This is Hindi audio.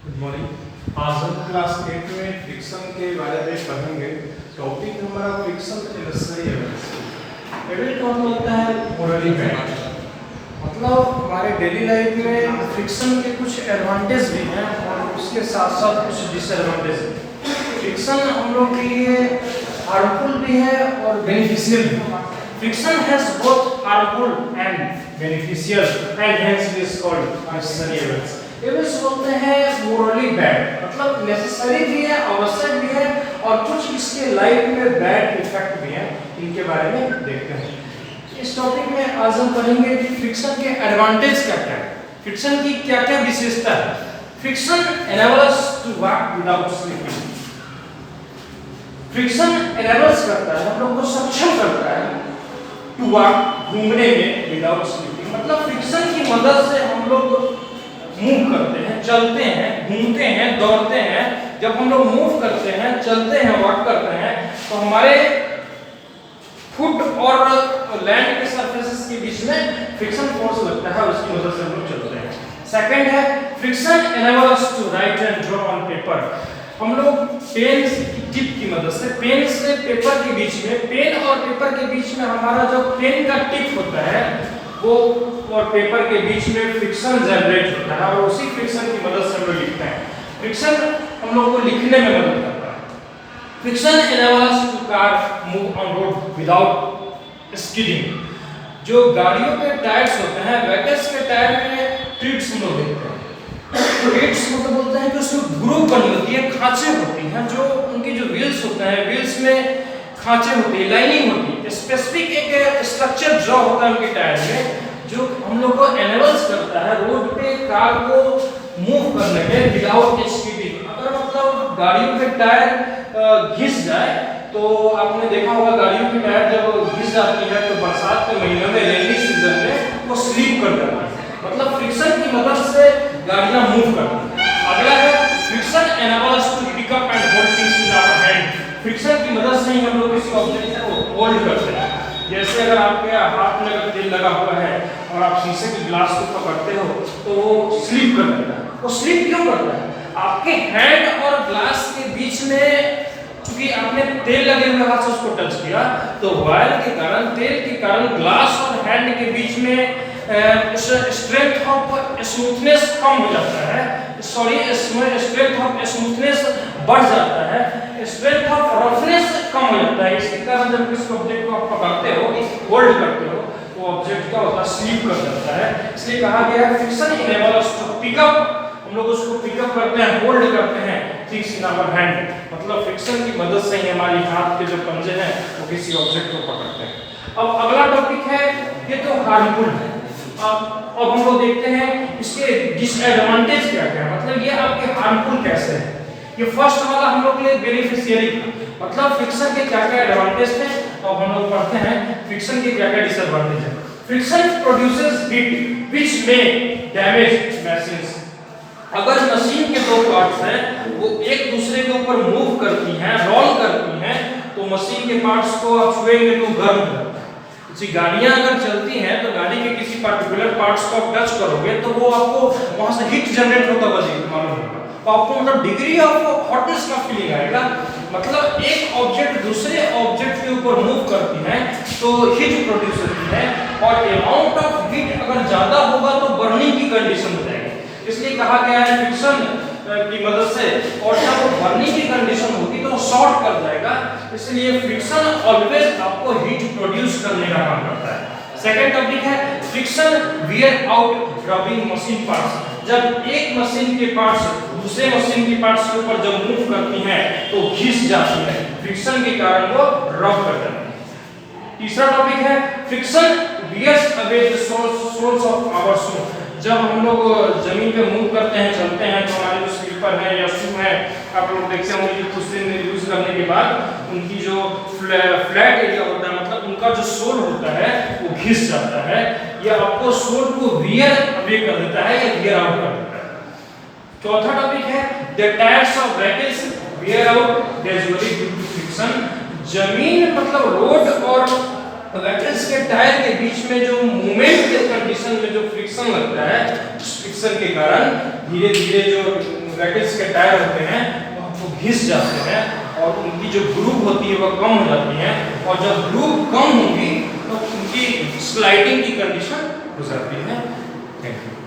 Good morning. आज हम क्लास 8 में फ्रिक्शन के बारे में पढ़ेंगे। टॉपिक हमारा फ्रिक्शन नेसेसरी एविडेंस। एविडेंस का मतलब होता है मोरली बैड, मतलब हमारे डेली लाइफ में फ्रिक्शन के कुछ एडवांटेज भी हैं और उसके साथ साथ कुछ डिसएडवांटेज हैं। फ्रिक्शन हम लोग के लिए हार्मफुल भी है और बेनिफिशियल भी है। Friction has both harmful and beneficial and hence it is called necessary evidence. Evidence बोलते हैं मोरली बैड, मतलब नेसेसरी भी है, आवश्यक भी है और कुछ इसके लाइफ में बैड इफेक्ट भी है। इनके बारे में देखते हैं। इस टॉपिक में आज हम पढ़ेंगे कि फ्रिक्शन के एडवांटेज क्या क्या है, फ्रिक्शन की क्या क्या विशेषता है। Friction enables to walk without slipping। Friction enables करता है, हम लोग को सक्षम करता है टू वॉक, घूमने में, विदाउट स्लिपिंग। मतलब फ्रिक्शन की मदद से हम लोग मूव करते हैं, चलते हैं, घूमते हैं, दौड़ते हैं। जब हम लोग मूव करते हैं, चलते हैं, वॉक करते हैं तो हमारे फुट और लैंड के सरफेसेस के बीच में फ्रिक्शन फोर्स लगता है और उसकी मदद से हम लोग चलते हैं। सेकंड है friction enables us to write and draw on paper। हम लोग पेन की टिप की मदद से, पेन से पेपर के बीच में, पेन और पेपर के बीच में हमारा जो पेन का टिप होता है वो और पेपर के बीच में फ्रिक्शन जनरेट होता है और उसी फ्रिक्शन की मदद से हम लोग लिखते हैं। फ्रिक्शन हम लोग को लिखने में मदद करता है। Friction enables us to car move on road without skidding। जो गाड़ियों के टायर्स होते हैं, व्हीकल्स के टायर में ट्रीट्स हम लोग देखते हैं। ट्रीट्स मतलब बोलते हैं कि उसमें ग्रूव बनी होती है, खांचे होती हैं, जो उनकी जो व्हील्स होते हैं, व्हील्स में खांचे होती है, लाइनिंग होती है, स्पेसिफिक एक स्ट्रक्चर ड्रॉ होता है उनके टायर में जो हम लोग को एनेबल्स करता है रोड पे कार को मूव करने में विदाउट स्किडिंग। अगर मतलब गाड़ियों के टायर घिस जाए तो आपने देखा होगा गाड़ियों की टायर जब घिस जाती है तो बरसात के महीनों में, रेनी सीजन में वो स्लिप कर जाती है। मतलब फ्रिक्शन की मदद से गाड़ियां मूव करती हैं। अगला है friction enables us to pick up and hold things in our hand। Friction की मदद से ही हम लोग किसी ऑब्जेक्ट को होल्ड करते हैं। जैसे अगर आपके हाथ में अगर तेल लगा हुआ है और आप शीशे के ग्लास को पकड़ते हो तो वो स्लिप कर जाता है। वो स्लिप क्यों करता है? आपके हैंड और ग्लास के बीच में क्योंकि आपने तेल लगे हुए हाथ से उसको टच किया तो वायर के कारण, तेल के कारण ग्लास और हैंड के बीच में स्ट्रेंथ ऑफ स्मूथनेस कम हो जाता है, सॉरी स्ट्रेंथ ऑफ स्मूथनेस बढ़ जाता है, स्ट्रेंथ ऑफ रफनेस कम हो जाता है। इसके कारण जब किसी ऑब्जेक्ट को आप पकड़ते हो, होल्ड करते हो तो ऑब्जेक्ट क्या होता है, स्लिप कर जाता है। इसलिए कहा गया है friction enables us to pick up। हम लोग उसको पिकअप करते हैं, होल्ड करते हैं, फिक्स इन आवर हैंड। मतलब फ्रिक्शन की मदद से ही हमारी हाथ के जो पंजे हैं वो किसी ऑब्जेक्ट को पकड़ते हैं। अब अगला टॉपिक है, ये तो हार्मफुल है। अब हम लोग देखते हैं इसके डिसएडवांटेज क्या क्या है, मतलब ये आपके हार्मफुल कैसे है। ये फर्स्ट वाला हम लोग के लिए बेनिफिशियरी, मतलब फ्रिक्शन के क्या क्या एडवांटेज थे। अब हम लोग पढ़ते हैं फ्रिक्शन के क्या क्या डिसएडवांटेज है। Friction produces heat which may damage machines. अगर मशीन के दो पार्ट्स हैं वो एक दूसरे के ऊपर मूव करती हैं, रोल करती हैं तो मशीन के पार्ट्स को आप छुएंगे तो गर्म करता है। जी गाड़ियां अगर चलती हैं तो गाड़ी के किसी पर्टिकुलर पार्ट्स को आप टच करोगे तो वो आपको वहां से हीट जनरेट होता हुआ मालूम होगा, तो आपको मतलब डिग्री ऑफ हॉटनेस का फीलिंग आएगा। मतलब एक ऑब्जेक्ट दूसरे ऑब्जेक्ट के ऊपर मूव करती है तो हीट प्रोड्यूस होती है और अमाउंट ऑफ हीट अगर ज्यादा होगा तो बर्निंग की कंडीशन हो जाएगी। इसलिए कहा गया है फ्रिक्शन की मदद से, और जब बर्निंग की कंडीशन होगी तो शॉर्ट कर जाएगा। इसलिए फ्रिक्शन ऑलवेज आपको हीट प्रोड्यूस करने का काम करता है। सेकंड टॉपिक है friction wear out rubbing machine parts. जब एक मशीन के पार्ट्स दूसरे मशीन के पार्ट्स के ऊपर जब मूव करती हैं तो घिस जाती है, फ्रिक्शन के कारण वो रब कर जाती है। तीसरा टॉपिक है friction wears away the soles of our shoe. जब हम लोग जमीन पे मूव करते हैं, चलते हैं तो हमारे जो स्लीपर है या शू है, आप लोग देखते होंगे कि कुछ दिन यूज करने के बाद उनकी जो फ्लैट एरिया होता है, मतलब उनका जो सोल होता है वो घिस जाता है या आपको सोल को वियर अवे कर देता है या वियर आउट कर देता है। चौथा टॉपिक है the tyres of vehicles wear out gradually due to friction. जमीन मतलब रोड और व्हीकल्स के टायर के बीच में जो मूवमेंट के कंडीशन में जो फ्रिक्शन लगता है, उस फ्रिक्शन के कारण धीरे धीरे जो व्हीकल्स के टायर होते हैं वो घिस जाते हैं और उनकी जो ग्रूव होती है वह कम हो जाती है, और जब ग्रूव कम होगी तो उनकी स्लाइडिंग की कंडीशन हो जाती है। Thank you.